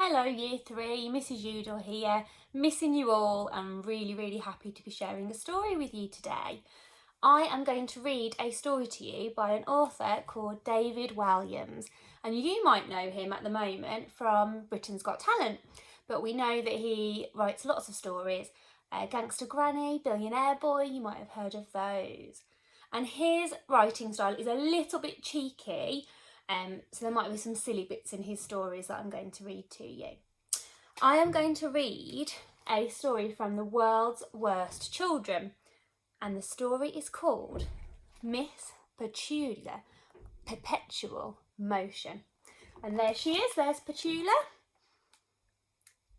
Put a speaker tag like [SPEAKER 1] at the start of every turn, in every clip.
[SPEAKER 1] Hello Year 3, Mrs Udall here, missing you all and really happy to be sharing a story with you today. I am going to read a story to you by an author called David Walliams, and you might know him at the moment from Britain's Got Talent, but we know that he writes lots of stories. Gangster Granny, Billionaire Boy, you might have heard of those. And his writing style is a little bit cheeky, so there might be some silly bits in his stories that I'm going to read to you. I am going to read a story from The World's Worst Children, and the story is called Miss Petula, Perpetual Motion. And there she is, there's Petula.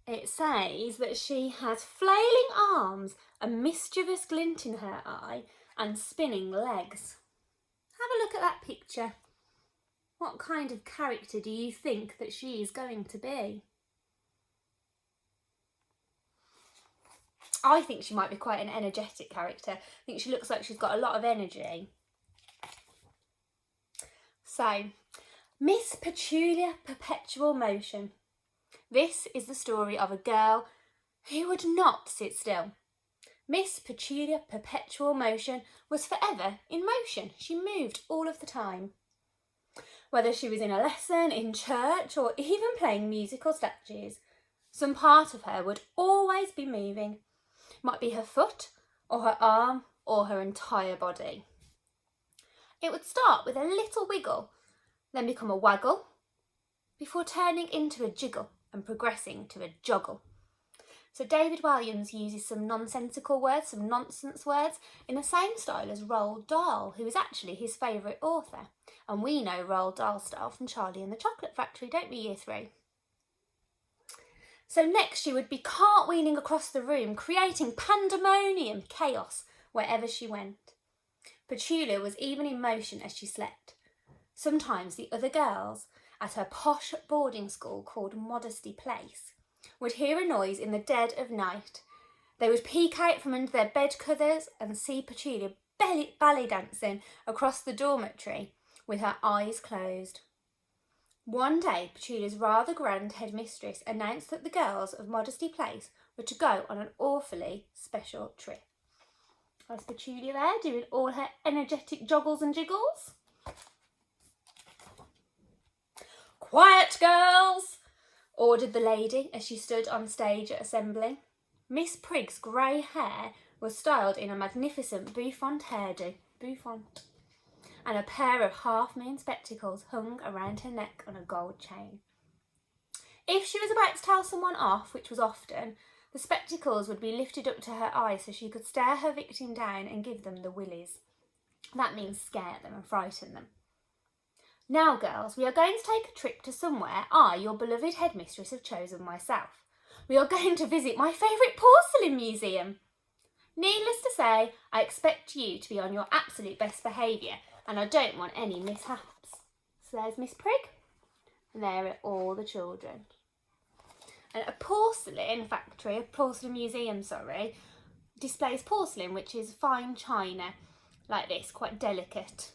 [SPEAKER 1] It says that she has flailing arms, a mischievous glint in her eye, and spinning legs. Have a look at that picture. What kind of character do you think that she is going to be? I think she might be quite an energetic character. I think she looks like she's got a lot of energy. So, Miss Petula, Perpetual Motion. This is the story of a girl who would not sit still. Miss Petula, Perpetual Motion was forever in motion. She moved all of the time. Whether she was in a lesson, in church, or even playing musical statues, some part of her would always be moving. It might be her foot, or her arm, or her entire body. It would start with a little wiggle, then become a waggle, before turning into a jiggle and progressing to a joggle. So David Walliams uses some nonsensical words, some nonsense words, in the same style as Roald Dahl, who is actually his favourite author. And we know Roald Dahl's style from Charlie and the Chocolate Factory, don't we, Year 3? So next she would be cartwheeling across the room, creating pandemonium, chaos, wherever she went. Petula was even in motion as she slept. Sometimes the other girls at her posh boarding school called Modesty Place would hear a noise in the dead of night. They would peek out from under their bed covers and see Petula ballet dancing across the dormitory with her eyes closed. One day, Petula's rather grand headmistress announced that the girls of Modesty Place were to go on an awfully special trip. There's Petula there doing all her energetic joggles and jiggles. "Quiet, girls!" ordered the lady as she stood on stage at assembly. Miss Prigg's grey hair was styled in a magnificent bouffant hairdo, and a pair of half-moon spectacles hung around her neck on a gold chain. If she was about to tell someone off, which was often, the spectacles would be lifted up to her eyes so she could stare her victim down and give them the willies. That means scare them and frighten them. "Now, girls, we are going to take a trip to somewhere I, your beloved headmistress, have chosen myself. We are going to visit my favourite porcelain museum. Needless to say, I expect you to be on your absolute best behaviour, and I don't want any mishaps." So there's Miss Prigg, and there are all the children. And a porcelain museum, displays porcelain, which is fine china, like this, quite delicate.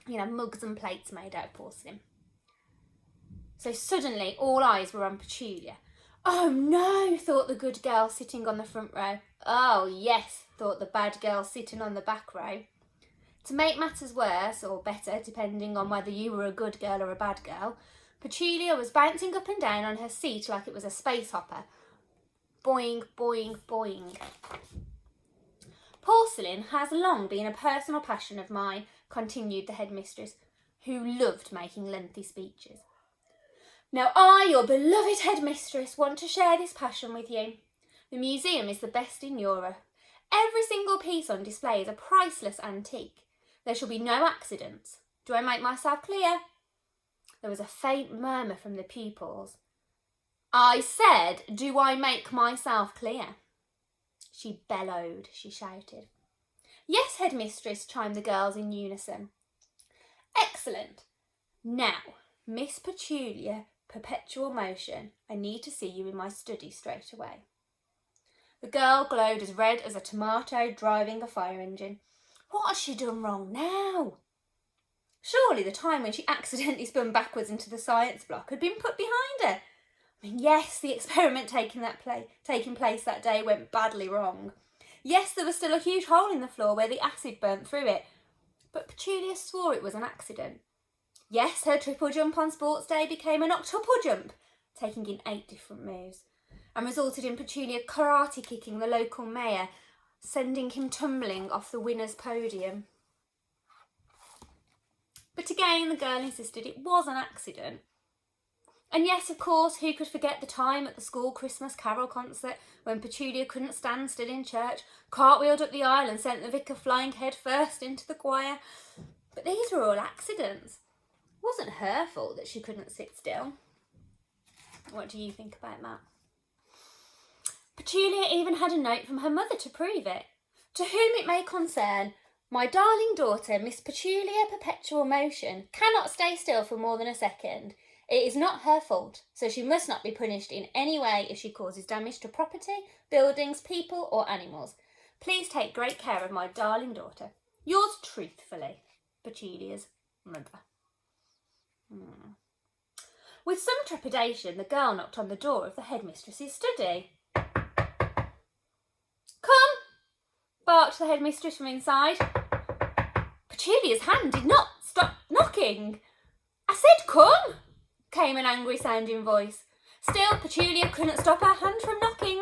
[SPEAKER 1] You know, mugs and plates made out of porcelain. So suddenly all eyes were on Petula. "Oh no," thought the good girl sitting on the front row. "Oh yes," thought the bad girl sitting on the back row. To make matters worse, or better, depending on whether you were a good girl or a bad girl, Petula was bouncing up and down on her seat like it was a space hopper. Boing, boing, boing. "Porcelain has long been a personal passion of mine," continued the headmistress, who loved making lengthy speeches. "Now I, your beloved headmistress, want to share this passion with you. The museum is the best in Europe. Every single piece on display is a priceless antique. There shall be no accidents. Do I make myself clear?" There was a faint murmur from the pupils. "I said, do I make myself clear?" She bellowed, she shouted. "Yes, headmistress," chimed the girls in unison. "Excellent. Now, Miss Petula, Perpetual Motion, I need to see you in my study straight away." The girl glowed as red as a tomato driving a fire engine. What has she done wrong now? Surely the time when she accidentally spun backwards into the science block had been put behind her. Yes, the experiment taking place that day went badly wrong. Yes, there was still a huge hole in the floor where the acid burnt through it, but Petulia swore it was an accident. Yes, her triple jump on sports day became an octuple jump, taking in 8 different moves, and resulted in Petulia karate kicking the local mayor, sending him tumbling off the winner's podium. But again, the girl insisted it was an accident. And yes, of course, who could forget the time at the school Christmas carol concert when Petulia couldn't stand still in church, cartwheeled up the aisle and sent the vicar flying head first into the choir. But these were all accidents. It wasn't her fault that she couldn't sit still. What do you think about that? Petulia even had a note from her mother to prove it. To whom it may concern, my darling daughter, Miss Petulia Perpetual Motion, cannot stay still for more than a second. It is not her fault, so she must not be punished in any way if she causes damage to property, buildings, people or animals. Please take great care of my darling daughter. Yours truthfully, Petulia's mother. With some trepidation, the girl knocked on the door of the headmistress's study. Come, barked the headmistress from inside. Petulia's hand did not stop knocking. I said come, came an angry sounding voice. Still, Petulia couldn't stop her hand from knocking.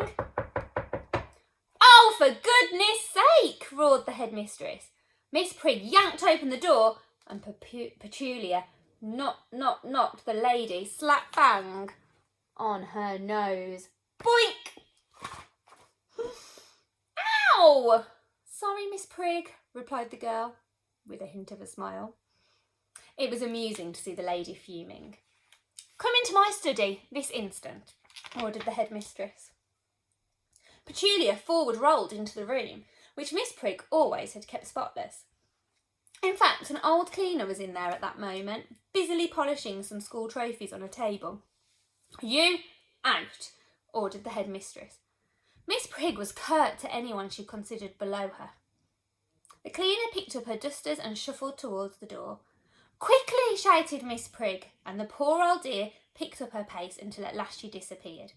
[SPEAKER 1] Oh, for goodness sake, roared the headmistress. Miss Prig yanked open the door and Petulia knocked the lady slap bang on her nose. Boink! Ow! Sorry, Miss Prig, replied the girl, with a hint of a smile. It was amusing to see the lady fuming. Come into my study this instant, ordered the headmistress. Petulia forward rolled into the room, which Miss Prig always had kept spotless. In fact, an old cleaner was in there at that moment, busily polishing some school trophies on a table. You out, ordered the headmistress. Miss Prig was curt to anyone she considered below her. The cleaner picked up her dusters and shuffled towards the door. Quickly, shouted Miss Prig, and the poor old dear picked up her pace until at last she disappeared.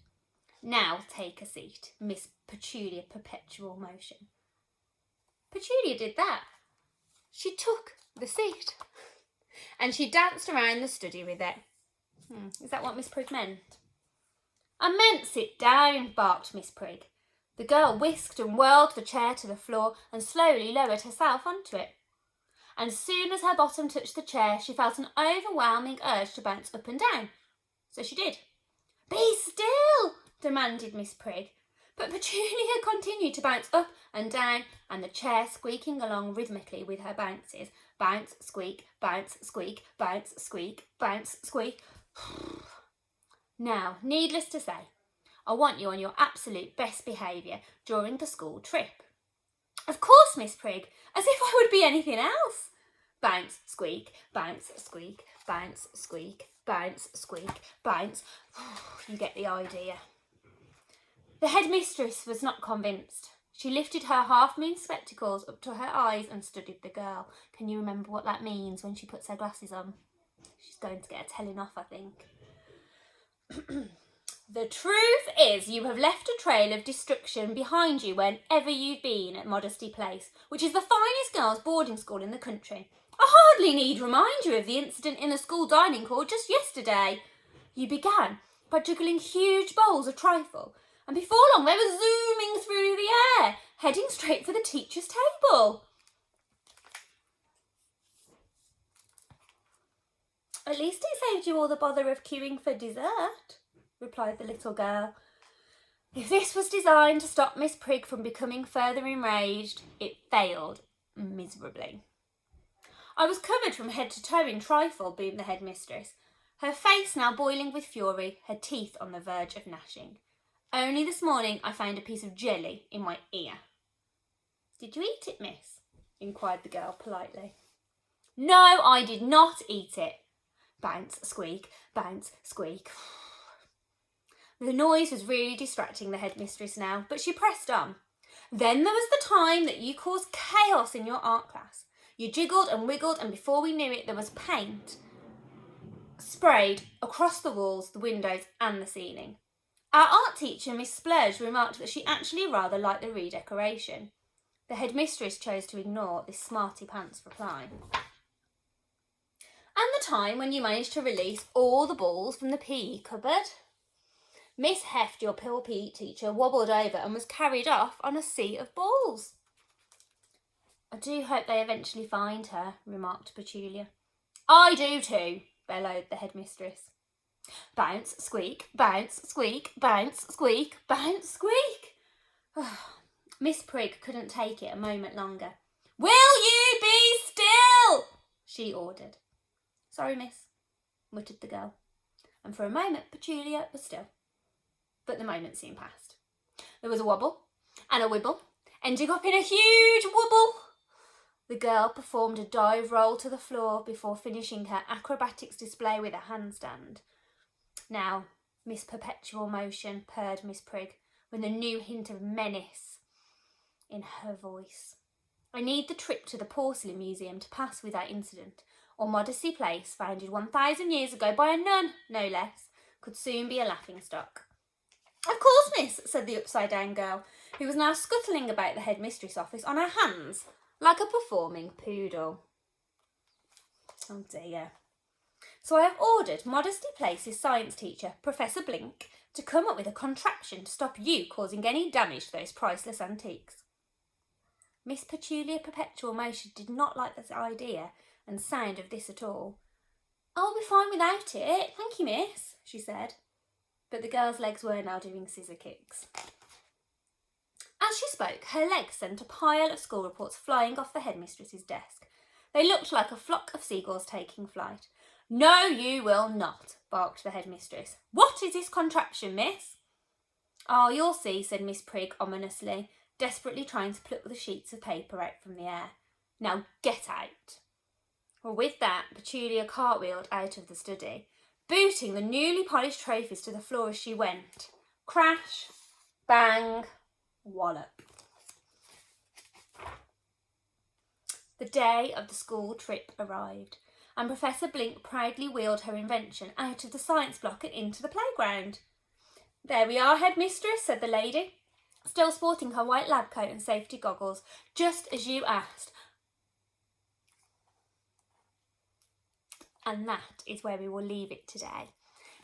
[SPEAKER 1] Now take a seat, Miss Petulia Perpetual Motion. Petulia did that. She took the seat and she danced around the study with it. Is that what Miss Prig meant? I meant sit down, barked Miss Prig. The girl whisked and whirled the chair to the floor and slowly lowered herself onto it. And as soon as her bottom touched the chair, she felt an overwhelming urge to bounce up and down. So she did. Be still, demanded Miss Prig. But Petulia continued to bounce up and down, and the chair squeaking along rhythmically with her bounces. Bounce, squeak, bounce, squeak, bounce, squeak, bounce, squeak. Now, needless to say, I want you on your absolute best behaviour during the school trip. Of course, Miss Prig, as if I would be anything else. Bounce, squeak, bounce, squeak, bounce, squeak, bounce, squeak, bounce. You get the idea. The headmistress was not convinced. She lifted her half-moon spectacles up to her eyes and studied the girl. Can you remember what that means when she puts her glasses on? She's going to get a telling off, I think. The truth is you have left a trail of destruction behind you whenever you've been at Modesty Place, which is the finest girls' boarding school in the country. I hardly need remind you of the incident in the school dining hall just yesterday. You began by juggling huge bowls of trifle, and before long they were zooming through the air, heading straight for the teacher's table. At least it saved you all the bother of queuing for dessert, replied the little girl. If this was designed to stop Miss Prig from becoming further enraged, it failed miserably. I was covered from head to toe in trifle, boomed the headmistress, her face now boiling with fury, her teeth on the verge of gnashing. Only this morning I found a piece of jelly in my ear. Did you eat it, miss? Inquired the girl politely. No, I did not eat it. Bounce, squeak, bounce, squeak. The noise was really distracting the headmistress now, but she pressed on. Then there was the time that you caused chaos in your art class. You jiggled and wiggled, and before we knew it, there was paint sprayed across the walls, the windows and the ceiling. Our art teacher, Miss Splurge, remarked that she actually rather liked the redecoration. The headmistress chose to ignore this smarty pants reply. And the time when you managed to release all the balls from the PE cupboard? Miss Heft, your poor PE teacher, wobbled over and was carried off on a sea of balls. I do hope they eventually find her, remarked Petulia. I do too, bellowed the headmistress. Bounce, squeak, bounce, squeak, bounce, squeak, bounce, squeak. Miss Prig couldn't take it a moment longer. Will you be still? She ordered. Sorry, miss, muttered the girl. And for a moment Petulia was still. But the moment soon passed. There was a wobble and a wibble, ending up in a huge wobble. The girl performed a dive roll to the floor before finishing her acrobatics display with a handstand. Now, Miss Perpetual Motion, purred Miss Prig, with a new hint of menace in her voice. I need the trip to the Porcelain Museum to pass without incident, or Modesty Place, founded 1,000 years ago by a nun, no less, could soon be a laughingstock. Of course, miss, said the upside-down girl, who was now scuttling about the headmistress office on her hands, like a performing poodle. Oh dear. So I have ordered Modesty Place's science teacher, Professor Blink, to come up with a contraption to stop you causing any damage to those priceless antiques. Miss Petulia Perpetual Motion did not like this idea and sound of this at all. I'll be fine without it, thank you, miss, she said. But the girl's legs were now doing scissor kicks. As she spoke, her legs sent a pile of school reports flying off the headmistress's desk. They looked like a flock of seagulls taking flight. No, you will not, barked the headmistress. What is this contraption, miss? Oh, you'll see, said Miss Prig ominously, desperately trying to pluck the sheets of paper out from the air. Now get out. Well, with that, Petulia cartwheeled out of the study, booting the newly polished trophies to the floor as she went. Crash, bang, wallop. The day of the school trip arrived, and Professor Blink proudly wheeled her invention out of the science block and into the playground. There we are, headmistress, said the lady, still sporting her white lab coat and safety goggles, just as you asked. And that is where we will leave it today.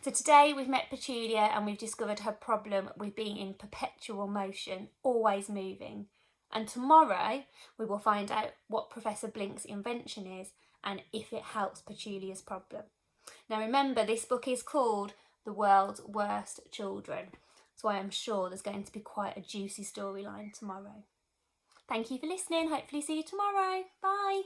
[SPEAKER 1] So today we've met Petulia and we've discovered her problem with being in perpetual motion, always moving. And tomorrow we will find out what Professor Blink's invention is and if it helps Petulia's problem. Now remember, this book is called The World's Worst Children, so I am sure there's going to be quite a juicy storyline tomorrow. Thank you for listening. Hopefully see you tomorrow. Bye.